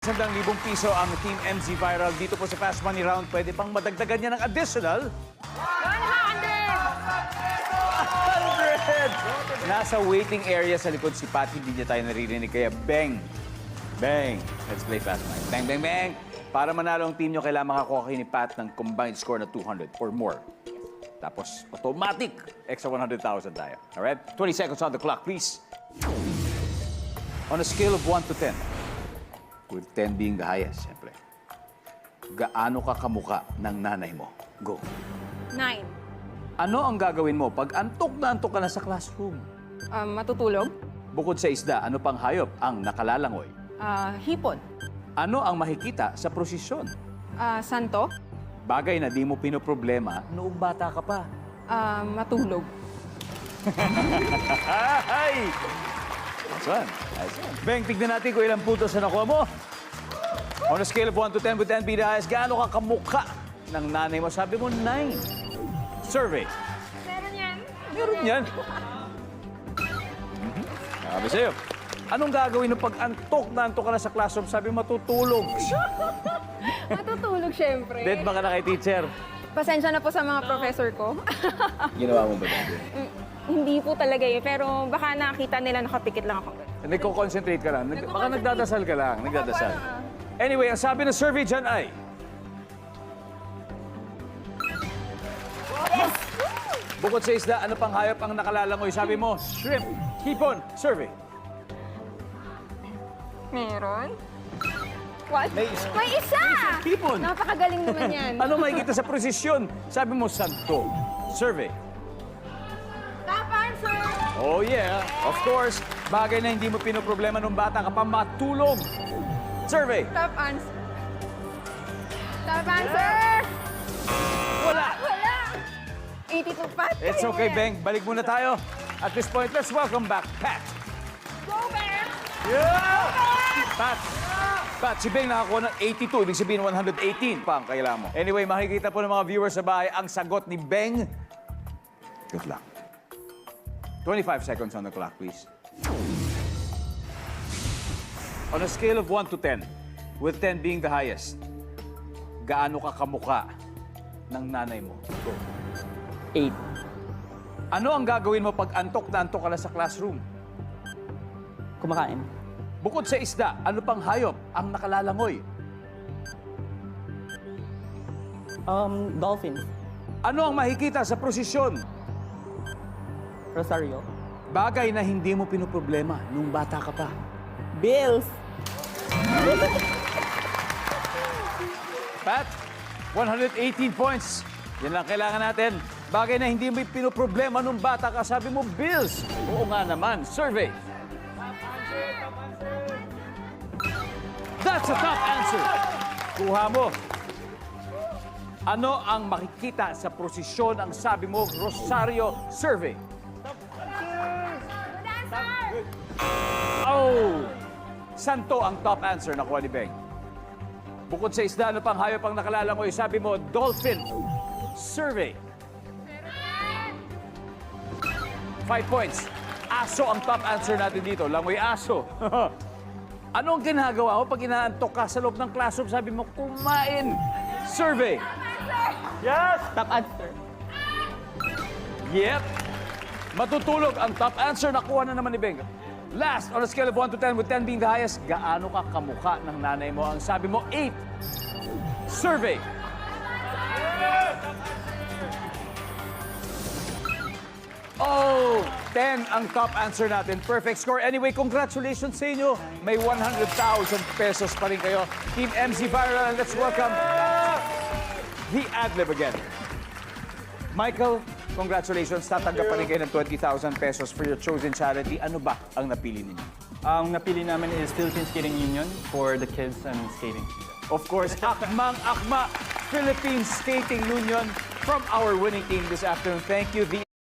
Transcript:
100,000 piso ang Team MZ Viral dito po sa Fast Money Round. Pwede pang madagdagan niya ng additional 100! Nasa waiting area sa likod si Pat, hindi niya tayo naririnig. Kaya bang! Bang! Let's play Fast Money. Bang, bang, bang! Para manalo ang team niyo, kailangan makakuha kayo ni Pat ng combined score na 200 or more. Tapos, automatic, extra 100,000 tayo. Alright? 20 seconds on the clock, please. On a scale of 1 to 10, with 10 being the highest, siyempre. Gaano ka kamuka ng nanay mo? Go. 9. Ano ang gagawin mo pag antok na antok ka na sa classroom? Matutulog. Bukod sa isda, ano pang hayop ang nakalalangoy? Hipon. Ano ang makikita sa prosesyon? Santo. Bagay na di mo pinoproblema noong bata ka pa. Matulog. Ay! Nice one. Nice one. Beng, tignan natin kung ilang puntos na nakuha mo. On a scale of 1 to 10 with 10 being the highest, gaano ka kamukha ng nanay mo? Sabi mo, 9. Survey. Meron yan. Meron yan. Sabi sa'yo. Anong gagawin nung pag antok na antok ka na sa classroom? Sabi mo, matutulog. Matutulog, syempre. Dead ba ka na kay teacher? Pasensya na po sa mga professor ko. Ginawa mo ba ba? Hindi po talaga yun. Pero baka nakita nila nakapikit lang ako. Nagko-concentrate ka lang. Baka nagdadasal ka lang. Nagdadasal. Anyway, ang sabi ng survey dyan ay... Yes! Bukod sa isda, ano pang hayop ang nakalalangoy? Sabi mo, shrimp. Hipon. Survey. Meron? What? May isa. May isa! Hipon. Napakagaling naman yan. Ano makikita sa prosesyon? Sabi mo, santo. Survey. Top answer! Oh yeah, of course. Bagay na hindi mo pinoproblema nung bata ka pa, matulog. Survey. Top answer. Top answer! Wala. Wala! 82 Pat. It's Kaya okay, yan. Beng. Balik muna tayo. At this point, let's welcome back Pat. Go, Bear! Yeah! Pat. Pat, si Beng nakakuha ng 82. Ibig sabihin, 118 pa ang kailangan mo. Anyway, makikita po ng mga viewers sa bahay ang sagot ni Beng. Good luck. 25 seconds on the clock, please. On a scale of 1 to 10, with 10 being the highest, gaano ka kamuka ng nanay mo? Go. 8. Ano ang gagawin mo pag antok na antok ka na sa classroom? Kumakain. Bukod sa isda, ano pang hayop ang nakalalangoy? Dolphins. Ano ang makikita sa prosesyon? Rosario. Bagay na hindi mo pinoproblema nung bata ka pa. Bills. Pat, 118 points. Yan lang kailangan natin. Bagay na hindi mo pinoproblema nung bata ka. Sabi mo, bills. Oo nga naman. Survey. That's a top answer. Kuha mo. Ano ang makikita sa prosesyon? Ang sabi mo, Rosario. Survey. Good answer! Oh! Santo ang top answer na kuha ni Beng. Bukod sa isda, ano pang hayop ang nakalalangoy? Sabi mo, dolphin. Survey. 5 points. Aso ang top answer natin dito. Langoy aso. Ano ang ginagawa mo pag inaantok ka sa loob ng classroom? Sabi mo, kumain. Survey. Yes! Top answer. Yep. Matutulog ang top answer. Nakuha na naman ni Beng. Last, on a scale of 1 to 10, with 10 being the highest, gaano ka kamukha ng nanay mo? Ang sabi mo, 8. Survey. Oh, 10 ang top answer natin. Perfect score. Anyway, congratulations sa inyo. May 100,000 pesos pa rin kayo. Team MZ Viral, and let's welcome the Adlib again. Michael, congratulations. Tatanggap pa rin kayo ng 20,000 pesos for your chosen charity. Ano ba ang napili ninyo? Ang napili namin is Philippine Skating Union for the kids and skating. Of course, Akmang Akma, Philippine Skating Union from our winning team this afternoon. Thank you.